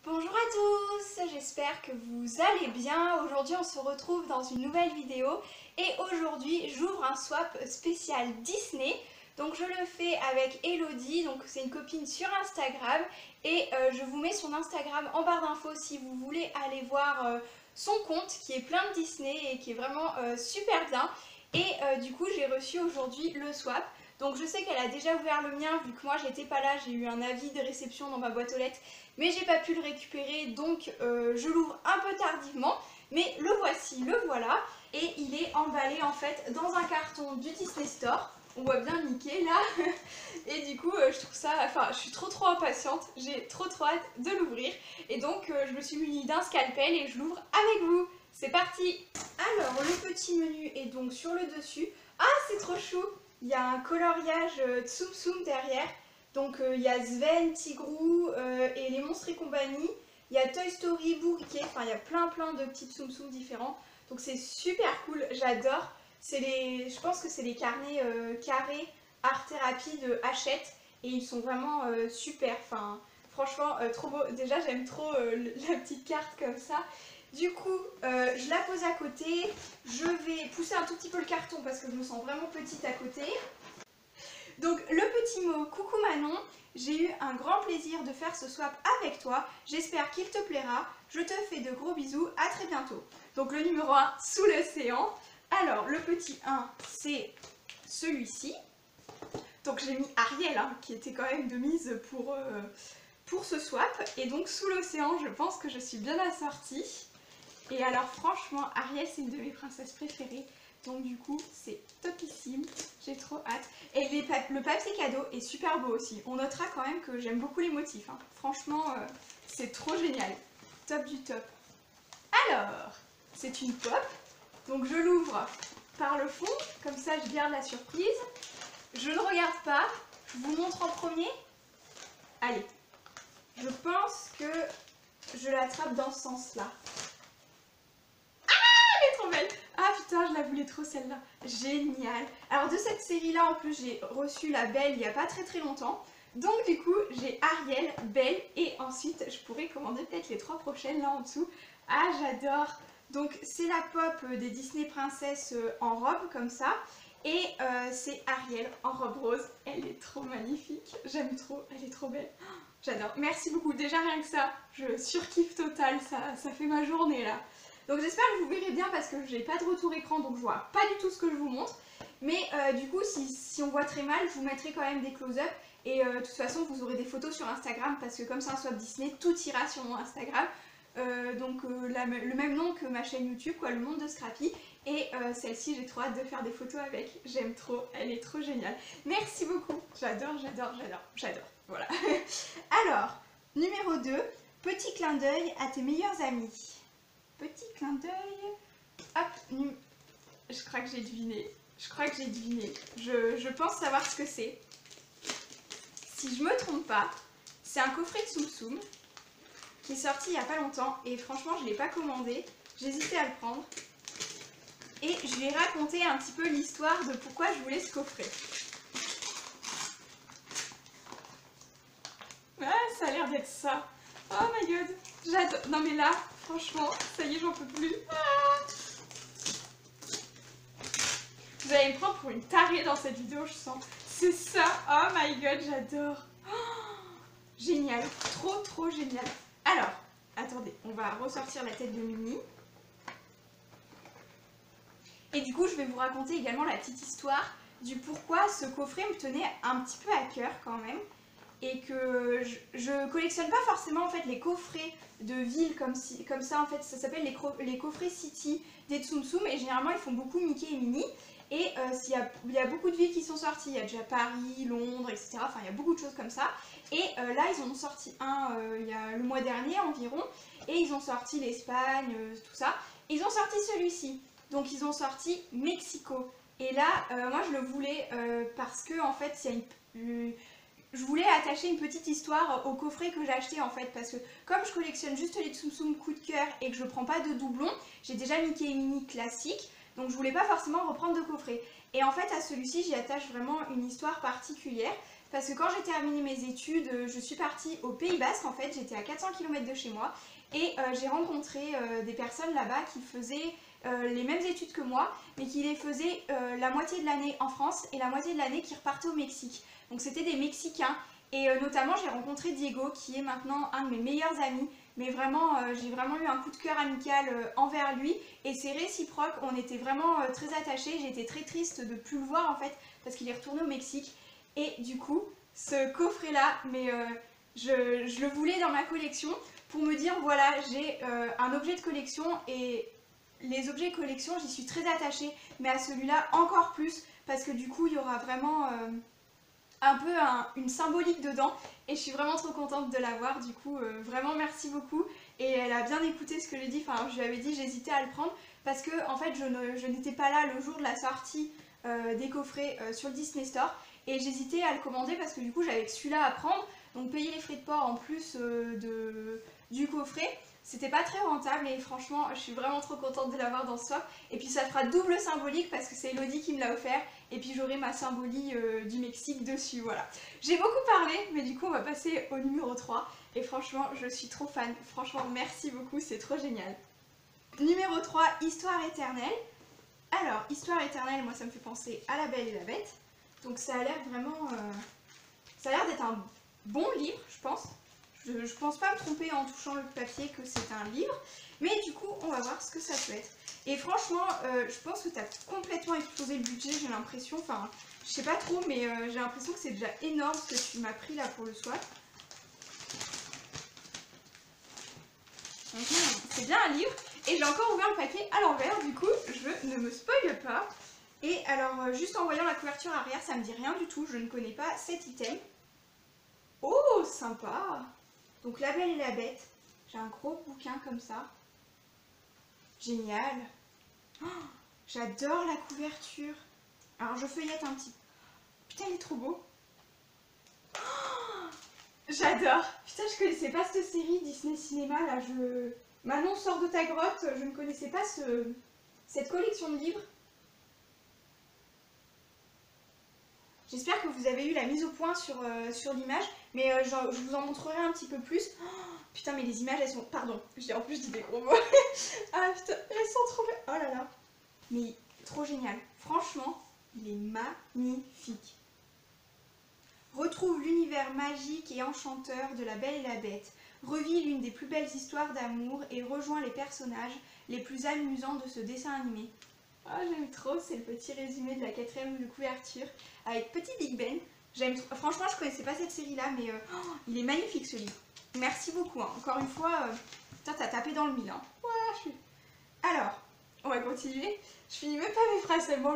Bonjour à tous, j'espère que vous allez bien. Aujourd'hui on se retrouve dans une nouvelle vidéo et aujourd'hui j'ouvre un swap spécial Disney. Donc je le fais avec Elodie, donc c'est une copine sur Instagram et je vous mets son Instagram en barre d'infos si vous voulez aller voir son compte qui est plein de Disney et qui est vraiment super bien. Et du coup j'ai reçu aujourd'hui le swap. Donc je sais qu'elle a déjà ouvert le mien vu que moi j'étais pas là, j'ai eu un avis de réception dans ma boîte aux lettres mais j'ai pas pu le récupérer donc je l'ouvre un peu tardivement, mais le voici, le voilà, et il est emballé en fait dans un carton du Disney Store. On voit bien Mickey là, et du coup je trouve ça, enfin je suis trop impatiente, j'ai trop hâte de l'ouvrir, et donc je me suis munie d'un scalpel et je l'ouvre avec vous. C'est parti. Alors le petit menu est donc sur le dessus. Ah c'est trop chou, il y a un coloriage Tsum Tsum derrière. Donc il y a Sven, Tigrou et les monstres et compagnie. Il y a Toy Story, Bourriquet, enfin il y a plein de petits Tsum Tsum différents. Donc c'est super cool, j'adore. Je pense que c'est les carnets carrés art thérapie de Hachette et ils sont vraiment super. Enfin franchement trop beau. Déjà j'aime trop la petite carte comme ça. Du coup, je la pose à côté. Je vais pousser un tout petit peu le carton parce que je me sens vraiment petite à côté. Donc le petit mot coucou Manon, j'ai eu un grand plaisir de faire ce swap avec toi, j'espère qu'il te plaira, je te fais de gros bisous, à très bientôt. Donc le numéro 1, sous l'océan. Alors le petit 1, c'est celui-ci. Donc j'ai mis Ariel, hein, qui était quand même de mise pour ce swap. Et donc sous l'océan, je pense que je suis bien assortie. Et alors franchement, Ariel c'est une de mes princesses préférées. Donc du coup, c'est topissime, j'ai trop hâte. Et le papier cadeau est super beau aussi. On notera quand même que j'aime beaucoup les motifs. Hein. Franchement, c'est trop génial. Top du top. Alors, c'est une pop. Donc je l'ouvre par le fond, comme ça je garde la surprise. Je ne regarde pas, je vous montre en premier. Allez, je pense que je l'attrape dans ce sens-là. Trop belle. Ah putain, je la voulais trop celle-là. Génial. Alors de cette série-là, en plus, j'ai reçu la Belle il n'y a pas très longtemps. Donc du coup, j'ai Ariel, Belle et ensuite, je pourrais commander peut-être les 3 prochaines là en dessous. Ah, j'adore. Donc c'est la pop des Disney Princesses en robe comme ça. Et c'est Ariel en robe rose. Elle est trop magnifique. J'aime trop. Elle est trop belle. Oh, j'adore. Merci beaucoup. Déjà rien que ça, je surkiffe total. Ça fait ma journée là. Donc j'espère que vous verrez bien parce que j'ai pas de retour écran donc je vois pas du tout ce que je vous montre. Mais du coup si on voit très mal je vous mettrai quand même des close-up et de toute façon vous aurez des photos sur Instagram parce que comme c'est un swap Disney tout ira sur mon Instagram. Le même nom que ma chaîne YouTube quoi, le monde de Scrappy. Et celle-ci j'ai trop hâte de faire des photos avec, j'aime trop, elle est trop géniale. Merci beaucoup, j'adore. Voilà. Alors, numéro 2, petit clin d'œil à tes meilleurs amis. Petit clin d'œil. Hop, je crois que j'ai deviné. Je pense savoir ce que c'est. Si je me trompe pas, c'est un coffret de Tsum Tsum qui est sorti il n'y a pas longtemps et franchement je ne l'ai pas commandé. J'hésitais à le prendre. Et je vais raconter un petit peu l'histoire de pourquoi je voulais ce coffret. Ah, ça a l'air d'être ça. Oh my god, j'adore. Non mais là, franchement, ça y est, j'en peux plus. Ah, vous allez me prendre pour une tarée dans cette vidéo, je sens. C'est ça. Oh my god, j'adore. Oh, génial, trop génial. Alors, attendez, on va ressortir la tête de Minnie. Et du coup, je vais vous raconter également la petite histoire du pourquoi ce coffret me tenait un petit peu à cœur quand même. Et que je collectionne pas forcément en fait les coffrets de ville comme ça en fait, ça s'appelle les coffrets City des Tsum Tsum et généralement ils font beaucoup Mickey et Minnie et il y a beaucoup de villes qui sont sorties, il y a déjà Paris, Londres, etc. Enfin il y a beaucoup de choses comme ça et là ils en ont sorti un il y a le mois dernier environ et ils ont sorti l'Espagne, tout ça. Ils ont sorti celui-ci, donc ils ont sorti Mexico et là moi je le voulais parce que en fait il y a je voulais attacher une petite histoire au coffret que j'ai acheté en fait parce que comme je collectionne juste les Tsum Tsum coup de cœur et que je prends pas de doublons, j'ai déjà Mickey et Minnie classique donc je voulais pas forcément reprendre de coffret. Et en fait à celui-ci j'y attache vraiment une histoire particulière parce que quand j'ai terminé mes études, je suis partie au Pays Basque en fait, j'étais à 400 km de chez moi et j'ai rencontré des personnes là-bas qui faisaient les mêmes études que moi, mais qui les faisaient la moitié de l'année en France et la moitié de l'année qui repartaient au Mexique. Donc c'était des Mexicains et notamment j'ai rencontré Diego qui est maintenant un de mes meilleurs amis. Mais vraiment, j'ai vraiment eu un coup de cœur amical envers lui et c'est réciproque, on était vraiment très attachés. J'étais très triste de ne plus le voir en fait parce qu'il est retourné au Mexique. Et du coup, ce coffret là, mais je le voulais dans ma collection pour me dire voilà, j'ai un objet de collection et les objets de collection, j'y suis très attachée, mais à celui-là encore plus parce que du coup, il y aura vraiment un peu une symbolique dedans et je suis vraiment trop contente de l'avoir. Du coup vraiment merci beaucoup et elle a bien écouté ce que j'ai dit. Enfin je lui avais dit j'hésitais à le prendre parce que en fait je n'étais pas là le jour de la sortie des coffrets sur le Disney Store et j'hésitais à le commander parce que du coup j'avais que celui-là à prendre, donc payer les frais de port en plus du coffret, c'était pas très rentable et franchement je suis vraiment trop contente de l'avoir dans ce swap. Et puis ça fera double symbolique parce que c'est Elodie qui me l'a offert et puis j'aurai ma symbolie du Mexique dessus, voilà. J'ai beaucoup parlé mais du coup on va passer au numéro 3 et franchement je suis trop fan, franchement merci beaucoup, c'est trop génial. Numéro 3, Histoire éternelle. Alors Histoire éternelle, moi ça me fait penser à La Belle et la Bête, donc ça a l'air vraiment, ça a l'air d'être un bon livre je pense. Je pense pas me tromper en touchant le papier que c'est un livre, mais du coup on va voir ce que ça peut être. Et franchement je pense que tu as complètement explosé le budget, j'ai l'impression, enfin je sais pas trop mais j'ai l'impression que c'est déjà énorme ce que tu m'as pris là pour le swap. C'est bien un livre et j'ai encore ouvert le paquet à l'envers, du coup je ne me spoile pas. Et alors juste en voyant la couverture arrière ça me dit rien du tout, je ne connais pas cet item. Oh sympa. Donc La Belle et la Bête, j'ai un gros bouquin comme ça. Génial. Oh, j'adore la couverture. Alors je feuillette un petit. Putain il est trop beau. Oh, j'adore. Putain je connaissais pas cette série Disney Cinéma là. Manon sort de ta grotte, je ne connaissais pas cette collection de livres. J'espère que vous avez eu la mise au point sur l'image, mais je vous en montrerai un petit peu plus. Oh, putain, mais les images, elles sont... Pardon, en plus je dis des gros mots. Ah putain, elles sont trop belles. Oh là là. Mais trop génial. Franchement, il est magnifique. Retrouve l'univers magique et enchanteur de La Belle et la Bête. Revis l'une des plus belles histoires d'amour et rejoins les personnages les plus amusants de ce dessin animé. Ah, j'aime trop, c'est le petit résumé de la 4e de couverture avec petit Big Ben. Franchement, je connaissais pas cette série là, mais il est magnifique ce livre. Merci beaucoup, hein. Encore une fois, putain, t'as tapé dans le mille. Hein. Ouais, Alors, on va continuer. Je finis même pas mes phrases tellement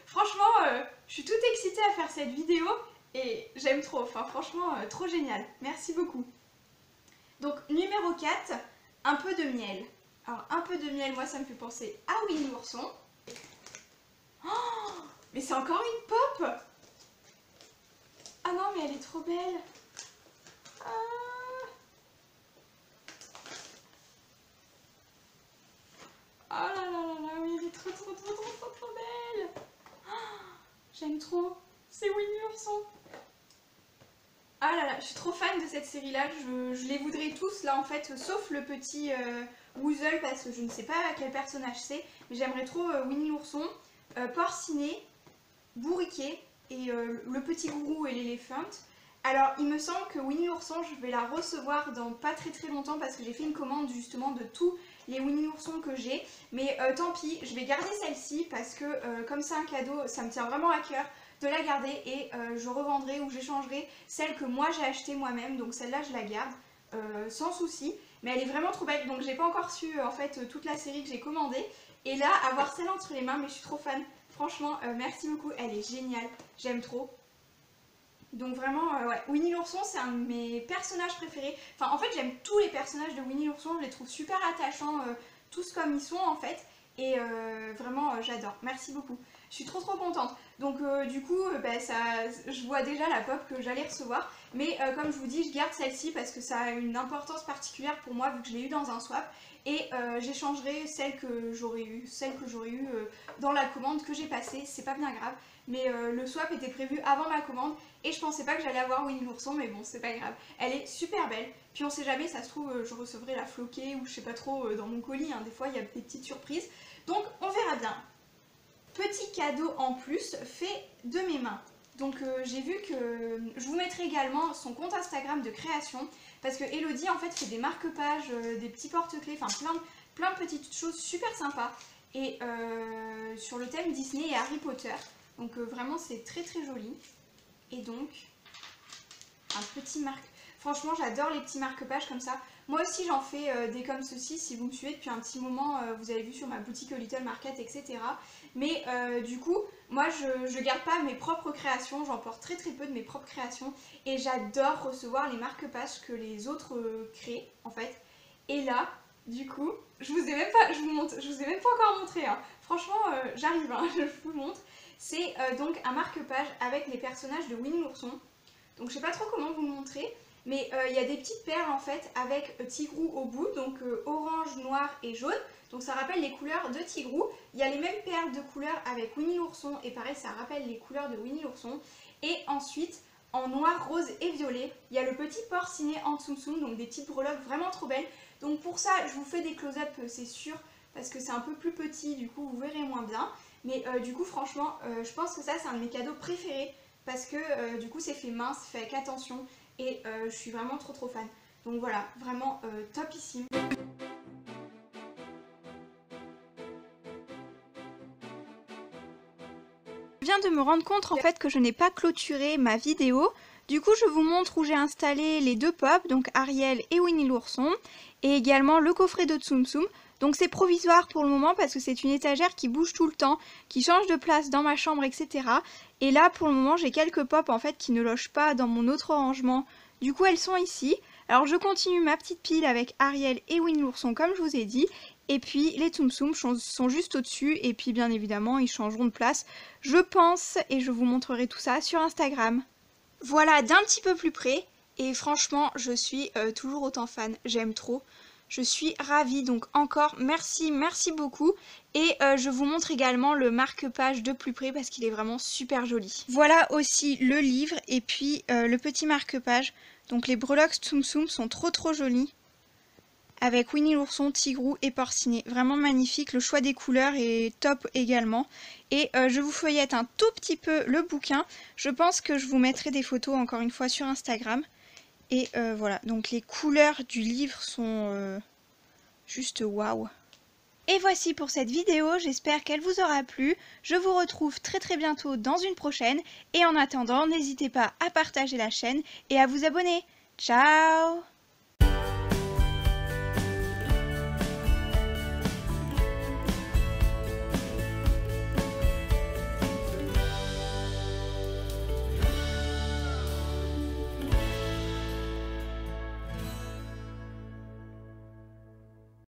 franchement, je suis toute excitée à faire cette vidéo et j'aime trop. Enfin, franchement, trop génial. Merci beaucoup. Donc, numéro 4, un peu de miel. Alors, un peu de miel, moi, ça me fait penser à Winnie l'ourson. Oh, mais c'est encore une pop. Ah non mais elle est trop belle. Ah, oh là là là là, oui elle est trop belle. Oh, j'aime trop. C'est Winnie l'ourson. Ah là là, je suis trop fan de cette série là. Je les voudrais tous là en fait, sauf le petit Woozle parce que je ne sais pas quel personnage c'est. Mais j'aimerais trop Winnie l'ourson. Porcinet, Bourriquet et le petit gourou et l'éléphant. Alors il me semble que Winnie l'ourson je vais la recevoir dans pas très longtemps parce que j'ai fait une commande justement de tous les Winnie l'ourson que j'ai. Mais tant pis, je vais garder celle-ci parce que comme c'est un cadeau, ça me tient vraiment à cœur de la garder et je revendrai ou j'échangerai celle que moi j'ai achetée moi-même. Donc celle-là je la garde sans souci. Mais elle est vraiment trop belle, donc j'ai pas encore su en fait toute la série que j'ai commandée. Et là, avoir celle entre les mains, mais je suis trop fan. Franchement, merci beaucoup, elle est géniale, j'aime trop. Donc vraiment, ouais, Winnie l'ourson, c'est un de mes personnages préférés. Enfin, en fait, j'aime tous les personnages de Winnie l'ourson, je les trouve super attachants, tous comme ils sont en fait. Et vraiment, j'adore, merci beaucoup. Je suis trop contente. Donc du coup, je vois déjà la pop que j'allais recevoir. Mais comme je vous dis, je garde celle-ci parce que ça a une importance particulière pour moi vu que je l'ai eu dans un swap. Et j'échangerai celle que j'aurais eue dans la commande que j'ai passée, c'est pas bien grave. Mais le swap était prévu avant ma commande et je pensais pas que j'allais avoir Winnie l'ourson, mais bon, c'est pas grave. Elle est super belle, puis on sait jamais, ça se trouve je recevrai la floquée ou je sais pas trop dans mon colis, hein. Des fois il y a des petites surprises, donc on verra bien. Petit cadeau en plus fait de mes mains. Donc j'ai vu que je vous mettrai également son compte Instagram de création parce que Elodie en fait fait des marque-pages, des petits porte-clés, enfin plein de petites choses super sympas et sur le thème Disney et Harry Potter. Donc vraiment c'est très joli. Et donc un petit marque. Franchement j'adore les petits marque-pages comme ça. Moi aussi j'en fais des comme ceci, si vous me suivez depuis un petit moment, vous avez vu sur ma boutique Little Market, etc. Mais du coup, moi je garde pas mes propres créations, j'en porte très peu de mes propres créations. Et j'adore recevoir les marque-pages que les autres créent en fait. Et là, du coup, je vous ai même pas encore montré, hein. Franchement j'arrive, hein, je vous le montre. C'est donc un marque-page avec les personnages de Winnie l'ourson. Donc je sais pas trop comment vous le montrer. Mais il y a des petites perles en fait avec Tigrou au bout, donc orange, noir et jaune. Donc ça rappelle les couleurs de Tigrou. Il y a les mêmes perles de couleurs avec Winnie l'ourson et pareil ça rappelle les couleurs de Winnie l'ourson. Et ensuite en noir, rose et violet, il y a le petit porcinet en tsum tsum, donc des petites breloques vraiment trop belles. Donc pour ça je vous fais des close-up, c'est sûr, parce que c'est un peu plus petit, du coup vous verrez moins bien. Mais du coup franchement je pense que ça c'est un de mes cadeaux préférés parce que du coup c'est fait main, c'est fait avec attention. Et je suis vraiment trop fan. Donc voilà, vraiment topissime. Je viens de me rendre compte en fait que je n'ai pas clôturé ma vidéo. Du coup je vous montre où j'ai installé les deux pops, donc Ariel et Winnie l'ourson. Et également le coffret de Tsum Tsum. Donc c'est provisoire pour le moment parce que c'est une étagère qui bouge tout le temps, qui change de place dans ma chambre, etc. Et là pour le moment j'ai quelques pops en fait qui ne logent pas dans mon autre rangement. Du coup elles sont ici. Alors je continue ma petite pile avec Ariel et Winnie l'ourson comme je vous ai dit. Et puis les Tsum Tsum sont juste au-dessus et puis bien évidemment ils changeront de place, je pense, et je vous montrerai tout ça sur Instagram. Voilà d'un petit peu plus près et franchement je suis toujours autant fan, j'aime trop. Je suis ravie, donc encore merci beaucoup. Et je vous montre également le marque-page de plus près parce qu'il est vraiment super joli. Voilà aussi le livre et puis le petit marque-page. Donc les breloques Tsum Tsum sont trop jolies. Avec Winnie l'ourson, Tigrou et Porcinet. Vraiment magnifique, le choix des couleurs est top également. Et je vous feuillette un tout petit peu le bouquin. Je pense que je vous mettrai des photos encore une fois sur Instagram. Et voilà, donc les couleurs du livre sont juste waouh. Et voici pour cette vidéo, j'espère qu'elle vous aura plu. Je vous retrouve très bientôt dans une prochaine. Et en attendant, n'hésitez pas à partager la chaîne et à vous abonner. Ciao!